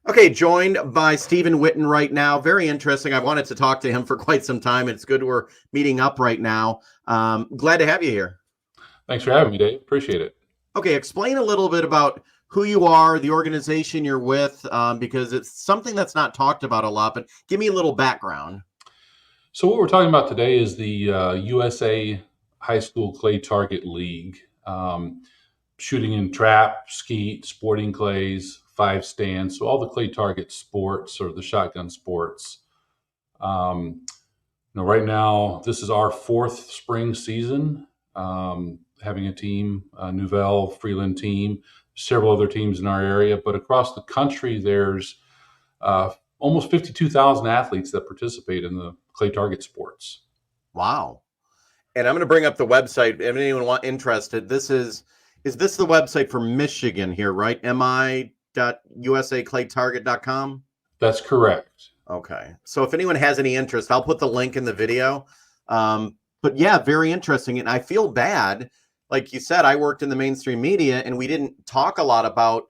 Okay, joined by Steven Witten right now. Very interesting. I've wanted to talk to him for quite some time. It's good we're meeting up right now. Glad to have you here. Thanks for having me, Dave. Appreciate it. Okay, explain a little bit about who you are, the organization you're with, because it's something that's not talked about a lot, but give me a little background. So, what we're talking about today is the USA High School Clay Target League, shooting in trap, skeet, sporting clays, five stands. So, all the clay target sports or the shotgun sports. Um, right now, this is our fourth spring season, having a team, a Nouvelle Freeland team, several other teams in our area, but across the country, there's uh, almost 52,000 athletes that participate in the clay target sports. Wow. And I'm going to bring up the website. If anyone interested, is this the website for Michigan here, right? mi.usaclaytarget.com. That's correct. Okay. So if anyone has any interest, I'll put the link in the video. But yeah, very interesting. And I feel bad. Like you said, I worked in the mainstream media and we didn't talk a lot about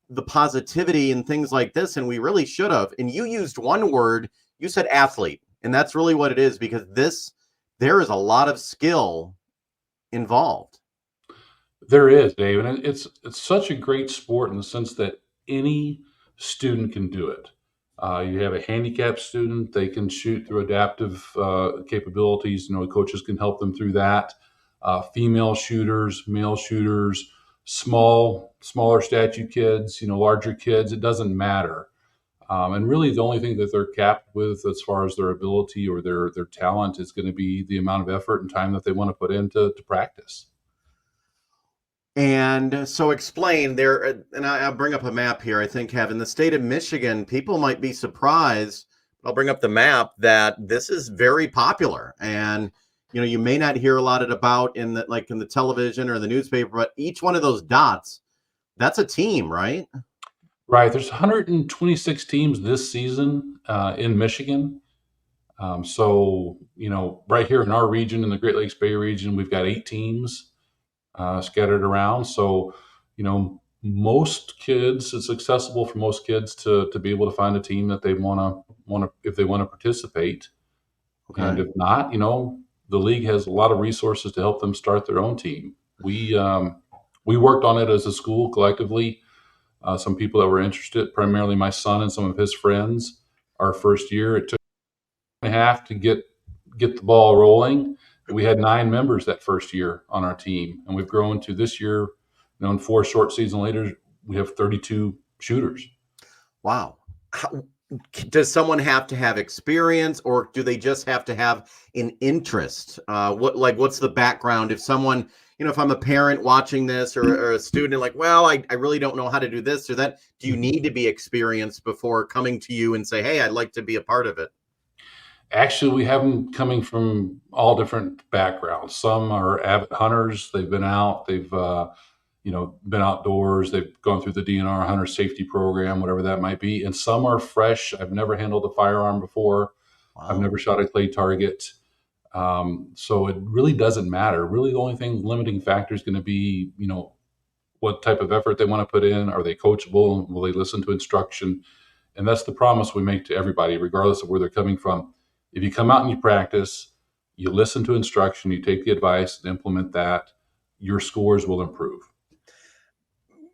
the positivity and things like this. And we really should have. And you used one word, you said athlete. And that's really what it is because there is a lot of skill involved. There is, Dave, and it's such a great sport in the sense that any student can do it. You have a handicapped student; they can shoot through adaptive capabilities. Coaches can help them through that. Female shooters, male shooters, smaller statue kids, larger kids. It doesn't matter. And really, the only thing that they're capped with, as far as their ability or their talent, is going to be the amount of effort and time that they want to put into to practice. And so explain there, and I'll bring up a map here. I think having the state of Michigan, people might be surprised. I'll bring up the map that this is very popular. And you may not hear a lot about in the television or the newspaper, but each one of those dots, that's a team, right? Right. There's 126 teams this season in Michigan. Right here in our region, in the Great Lakes Bay region, we've got 8 teams scattered around. So, most kids, it's accessible for most kids to be able to find a team that they want to if they want to participate. And Okay. if not, the league has a lot of resources to help them start their own team. We worked on it as a school collectively. Some people that were interested, primarily my son and some of his friends. Our first year, it took a half to get the ball rolling. We had 9 members that first year on our team, and we've grown to this year. In 4 short seasons later, we have 32 shooters. Wow. Does someone have to have experience, or do they just have to have an interest? What's the background? If someone, if I'm a parent watching this or a student, like, well, I really don't know how to do this or that. Do you need to be experienced before coming to you and say, hey, I'd like to be a part of it? Actually, we have them coming from all different backgrounds. Some are avid hunters. They've been out. They've been outdoors. They've gone through the DNR hunter safety program, whatever that might be. And some are fresh. I've never handled a firearm before. I've Wow. never shot a clay target. So it really doesn't matter. Really, the only thing limiting factor is going to be, what type of effort they want to put in. Are they coachable? Will they listen to instruction? And that's the promise we make to everybody, regardless of where they're coming from. If you come out and you practice, you listen to instruction, you take the advice and implement that, your scores will improve.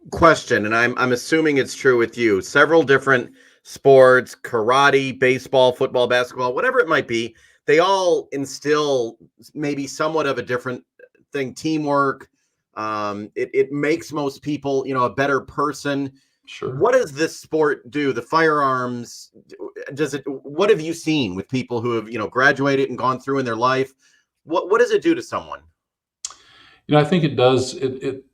Question, and I'm assuming it's true with you. Several different sports, karate, baseball, football, basketball, whatever it might be, they all instill maybe somewhat of a different thing, teamwork. It makes most people, a better person. Sure. What does this sport do? The firearms, does it? What have you seen with people who have, graduated and gone through in their life? What does it do to someone? I think it does. It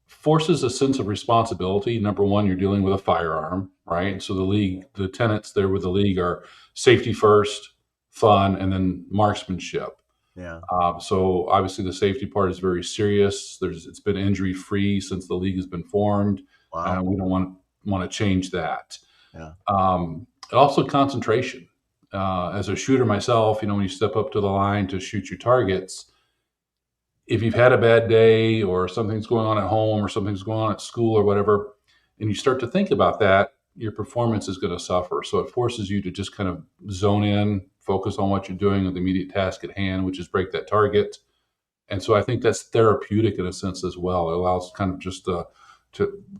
forces a sense of responsibility. Number one, you're dealing with a firearm, right? So the tenets there with the league are safety first, fun, and then marksmanship. Yeah. So obviously the safety part is very serious. It's been injury free since the league has been formed, and Wow. we don't want to change that. Yeah. Also concentration. As a shooter myself, when you step up to the line to shoot your targets, if you've had a bad day or something's going on at home or something's going on at school or whatever, and you start to think about that, your performance is going to suffer. So it forces you to just kind of zone in, focus on what you're doing with the immediate task at hand, which is break that target. And so I think that's therapeutic in a sense as well. It allows kind of just to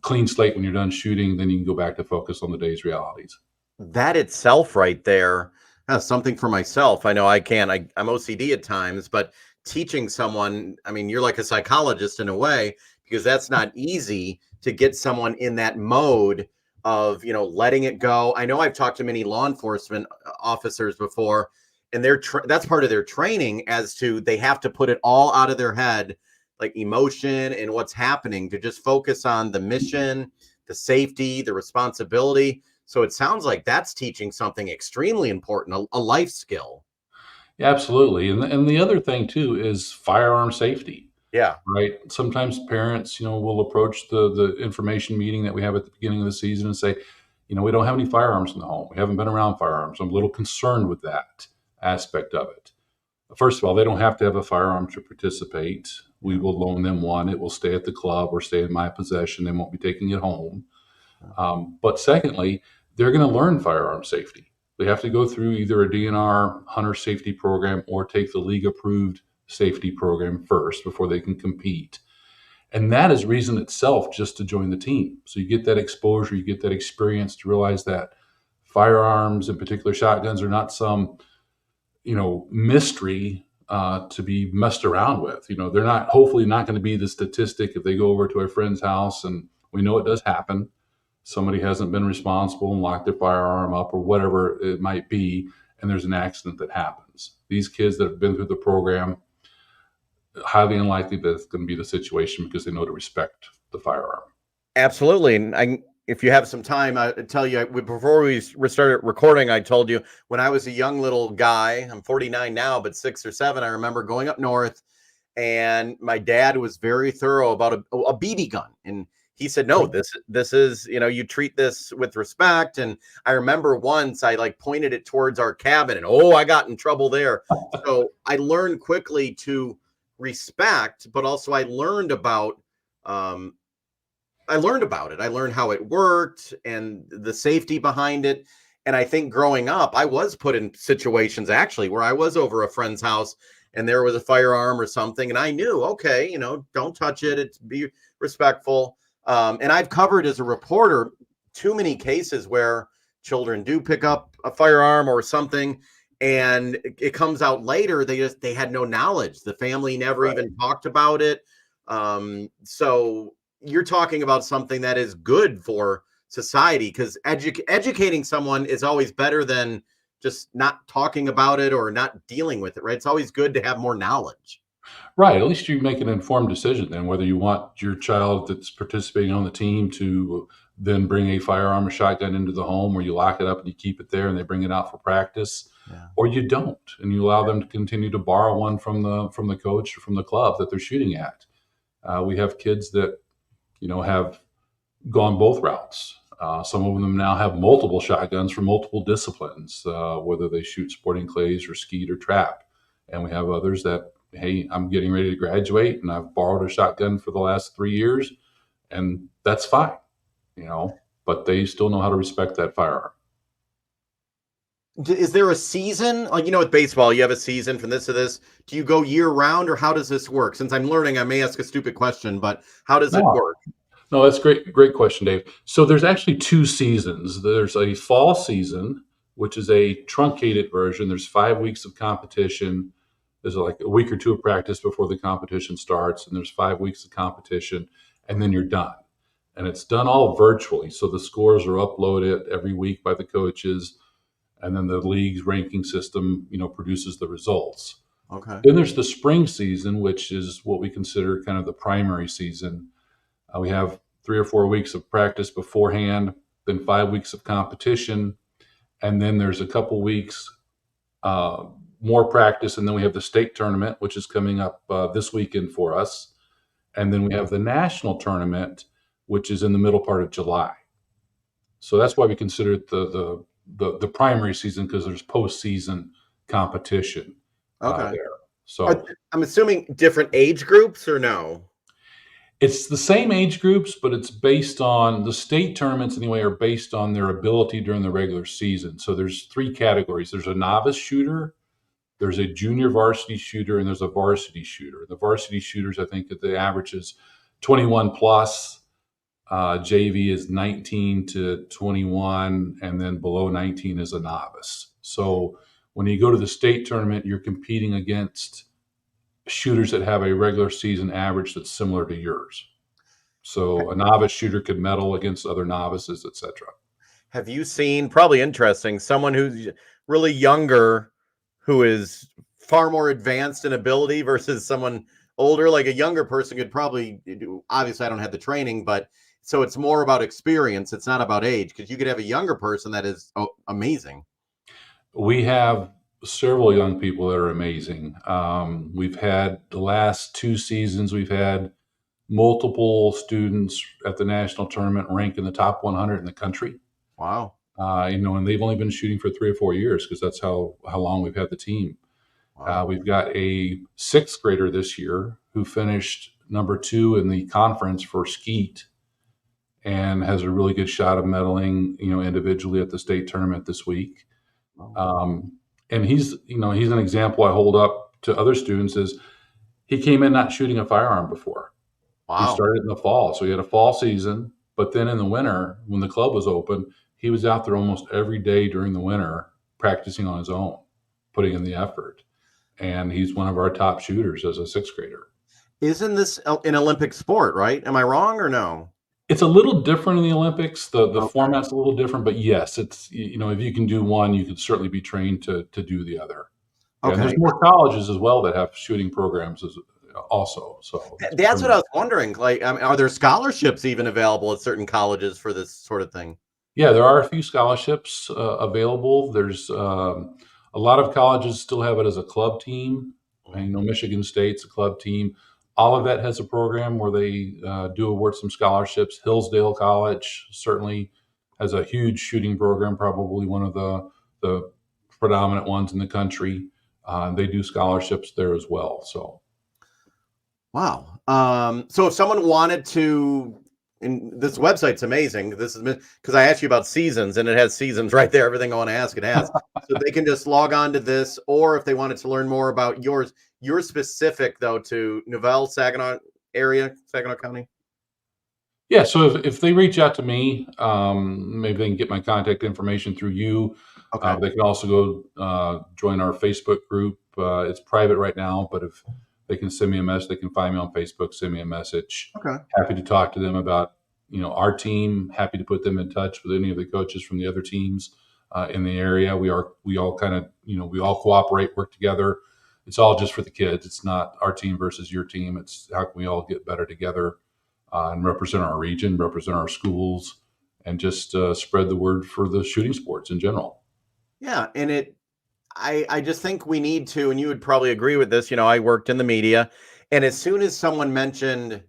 clean slate when you're done shooting. Then you can go back to focus on the day's realities. That itself right there, something for myself. I know I can. I'm OCD at times, but teaching someone, I mean, you're like a psychologist in a way, because that's not easy to get someone in that mode of, letting it go. I know I've talked to many law enforcement officers before, and that's part of their training, as to they have to put it all out of their head, like emotion and what's happening, to just focus on the mission, the safety, the responsibility. So it sounds like that's teaching something extremely important, a life skill. Yeah, absolutely. And the other thing too is firearm safety. Yeah. Right. Sometimes parents, will approach the information meeting that we have at the beginning of the season and say, we don't have any firearms in the home. We haven't been around firearms. I'm a little concerned with that aspect of it. First of all, they don't have to have a firearm to participate. We will loan them one. It will stay at the club or stay in my possession. They won't be taking it home. But secondly, they're going to learn firearm safety. They have to go through either a DNR hunter safety program or take the league approved safety program first before they can compete. And that is reason itself just to join the team. So you get that exposure, you get that experience to realize that firearms, in particular shotguns, are not some, mystery to be messed around with. They're not, hopefully not going to be the statistic if they go over to a friend's house, and we know it does happen. Somebody hasn't been responsible and locked their firearm up or whatever it might be, and there's an accident that happens. These kids that have been through the program, highly unlikely that it's going to be the situation because they know to respect the firearm. Absolutely. And if you have some time, I tell you, before we started recording, I told you, when I was a young little guy, I'm 49 now, but 6 or 7, I remember going up north, and my dad was very thorough about a BB gun. And he said, no, this is, you treat this with respect. And I remember once I pointed it towards our cabin, and I got in trouble there. So I learned quickly to respect, but also I learned about it. I learned how it worked and the safety behind it. And I think growing up, I was put in situations actually where I was over a friend's house and there was a firearm or something. And I knew, okay, don't touch it. It's be respectful. And I've covered as a reporter too many cases where children do pick up a firearm or something, and it comes out later they had no knowledge. The family never even talked about it. So you're talking about something that is good for society, because educating someone is always better than just not talking about it or not dealing with it, right? It's always good to have more knowledge. Right. At least you make an informed decision then whether you want your child that's participating on the team to then bring a firearm or shotgun into the home, or you lock it up and you keep it there and they bring it out for practice, or you don't, and you allow them to continue to borrow one from the coach or from the club that they're shooting at. We have kids that have gone both routes. Some of them now have multiple shotguns for multiple disciplines, whether they shoot sporting clays or skeet or trap. And we have others that, hey, I'm getting ready to graduate and I've borrowed a shotgun for the last 3 years, and that's fine, but they still know how to respect that firearm. Is there a season, with baseball, you have a season from this to this? Do you go year round, or how does this work? Since I'm learning, I may ask a stupid question, but how does it work? No, that's great question, Dave. So there's actually 2 seasons. There's a fall season, which is a truncated version. There's 5 weeks of competition. There's like a week or 2 of practice before the competition starts, and there's 5 weeks of competition, and then you're done. And it's done all virtually. So the scores are uploaded every week by the coaches, and then the league's ranking system, produces the results. Okay. Then there's the spring season, which is what we consider kind of the primary season. We have 3 or 4 weeks of practice beforehand, then 5 weeks of competition, and then there's a couple weeks more practice, and then we have the state tournament, which is coming up this weekend for us, and then we have the national tournament, which is in the middle part of July. So that's why we consider it the primary season, because there's postseason competition there. So I'm assuming different age groups, or no? It's the same age groups, but it's based on the state tournaments anyway, are based on their ability during the regular season. So there's three categories. There's a novice shooter, there's a junior varsity shooter, and there's a varsity shooter. The varsity shooters, I think that the average is 21 plus. JV is 19 to 21, and then below 19 is a novice. So when you go to the state tournament, you're competing against shooters that have a regular season average that's similar to yours. So a novice shooter could medal against other novices, etc. Have you seen, probably interesting, someone who's really younger who is far more advanced in ability versus someone older? Like a younger person could probably do, obviously I don't have the training, but so it's more about experience. It's not about age, because you could have a younger person that is amazing. We have several young people that are amazing. We've had the last 2 seasons, we've had multiple students at the national tournament rank in the top 100 in the country. Wow. And they've only been shooting for 3 or 4 years because that's how long we've had the team. Wow. We've got a sixth grader this year who finished number 2 in the conference for skeet and has a really good shot of medaling, individually at the state tournament this week. And he's an example I hold up to other students. Is he came in not shooting a firearm before. He Wow. started in the fall, so he had a fall season. But then in the winter, when the club was open, he was out there almost every day during the winter practicing on his own, putting in the effort. And he's one of our top shooters as a sixth grader. Isn't this an Olympic sport, right? Am I wrong or no? It's a little different in the Olympics. The Okay. format's a little different, but yes, it's, if you can do one, you can certainly be trained to do the other. Yeah, and Okay. there's more colleges as well that have shooting programs also. So That's what I was wondering. Like, I mean, are there scholarships even available at certain colleges for this sort of thing? Yeah, there are a few scholarships available. There's a lot of colleges still have it as a club team. And, Michigan State's a club team. Olivet has a program where they do award some scholarships. Hillsdale College certainly has a huge shooting program, probably one of the predominant ones in the country. They do scholarships there as well. So, wow. So if someone wanted to, and this website's amazing. This is because I asked you about seasons, and it has seasons right there. Everything I want to ask, it has. So they can just log on to this, or if they wanted to learn more about yours, you're specific though to Novell, Saginaw area, Saginaw County. yeah, so if they reach out to me, maybe they can get my contact information through you. Okay. They can also go join our Facebook group. It's private right now, but if they can send me a message, they can find me on Facebook, send me a message. Okay. Happy to talk to them about, our team. Happy to put them in touch with any of the coaches from the other teams in the area. We all kind of, we all cooperate, work together. It's all just for the kids. It's not our team versus your team. It's how can we all get better together and represent our region, represent our schools, and just spread the word for the shooting sports in general. Yeah, and I just think we need to, and you would probably agree with this. I worked in the media, and as soon as someone mentioned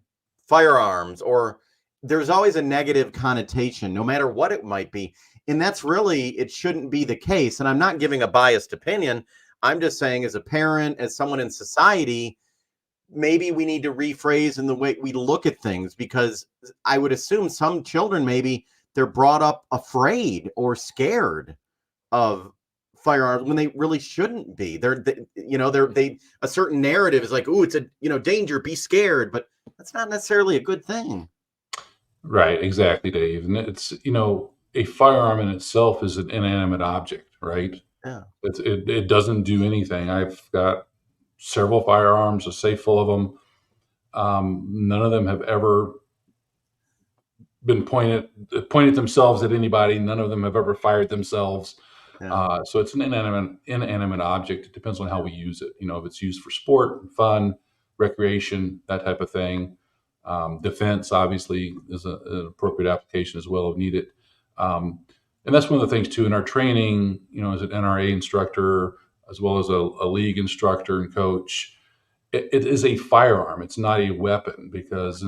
firearms, or there's always a negative connotation, no matter what it might be. And that's really, it shouldn't be the case. And I'm not giving a biased opinion. I'm just saying, as a parent, as someone in society, maybe we need to rephrase in the way we look at things, because I would assume some children, maybe they're brought up afraid or scared of firearms when they really shouldn't be. They a certain narrative is like, oh, it's a danger, be scared, but that's not necessarily a good thing. Right, exactly, Dave. And it's, a firearm in itself is an inanimate object, right? Yeah. It doesn't do anything. I've got several firearms, a safe full of them. None of them have ever been pointed themselves at anybody. None of them have ever fired themselves. Yeah. So it's an inanimate object. It depends on how we use it. If it's used for sport, fun, recreation, that type of thing. Defense obviously is an appropriate application as well if needed. And that's one of the things too in our training. As an NRA instructor, as well as a league instructor and coach, it is a firearm. It's not a weapon, because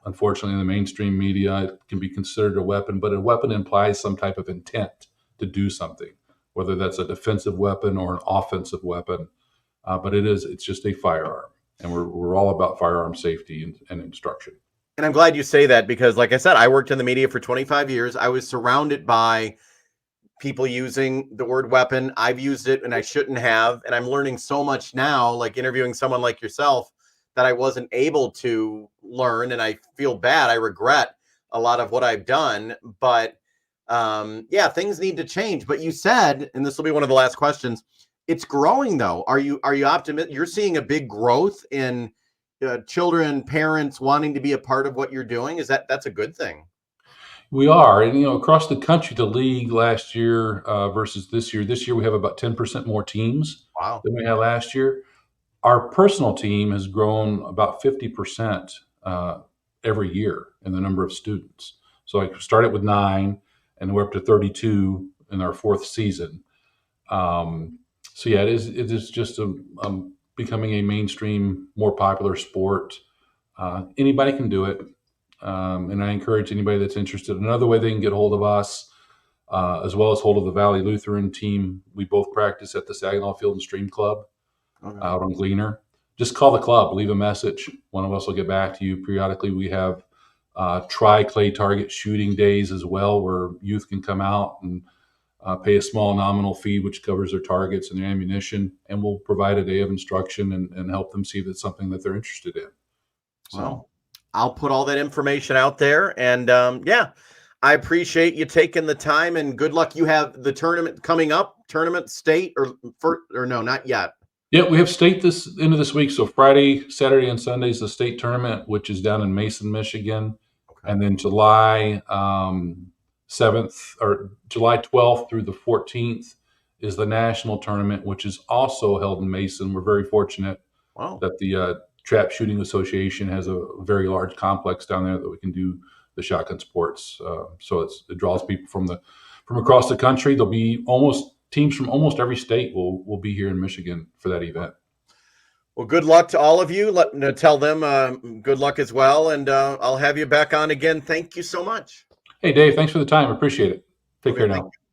unfortunately in the mainstream media it can be considered a weapon, but a weapon implies some type of intent to do something, whether that's a defensive weapon or an offensive weapon. But it's just a firearm, and we're all about firearm safety and instruction. And I'm glad you say that because, like I said, I worked in the media for 25 years. I was surrounded by people using the word weapon. I've used it and I shouldn't have. And I'm learning so much now, like interviewing someone like yourself, that I wasn't able to learn. And I feel bad. I regret a lot of what I've done. But yeah, things need to change. But you said, and this will be one of the last questions, it's growing though. Are you optimistic? You're seeing a big growth in children, parents wanting to be a part of what you're doing. That's a good thing? We are, and across the country, the league last year versus this year. This year, we have about 10% more teams Wow. than we had last year. Our personal team has grown about 50% every year in the number of students. So I started with 9, and we're up to 32 in our 4th season. So yeah, it is just becoming a mainstream, more popular sport. Anybody can do it, and I encourage anybody that's interested. Another way they can get hold of us, as well as hold of the Valley Lutheran team. We both practice at the Saginaw Field and Stream Club Okay. out on Gleaner. Just call the club, leave a message. One of us will get back to you. Periodically, we have try clay target shooting days as well, where youth can come out and pay a small nominal fee, which covers their targets and their ammunition, and we'll provide a day of instruction and help them see if it's something that they're interested in. So, Well, I'll put all that information out there. And yeah, I appreciate you taking the time and good luck. You have the tournament coming up, tournament state or no, not yet. yeah, we have state this end of this week. So Friday, Saturday, and Sunday is the state tournament, which is down in Mason, Michigan, Okay. and then July 7th or July 12th through the 14th is the national tournament, which is also held in Mason. We're very fortunate Wow. that the Trap Shooting Association has a very large complex down there that we can do the shotgun sports. So it draws people from across the country. There'll be almost teams from almost every state will be here in Michigan for that event. Well, good luck to all of you. Tell them good luck as well. And I'll have you back on again. Thank you so much. Hey, Dave, thanks for the time. Appreciate it. Take Okay. care Thank now. you.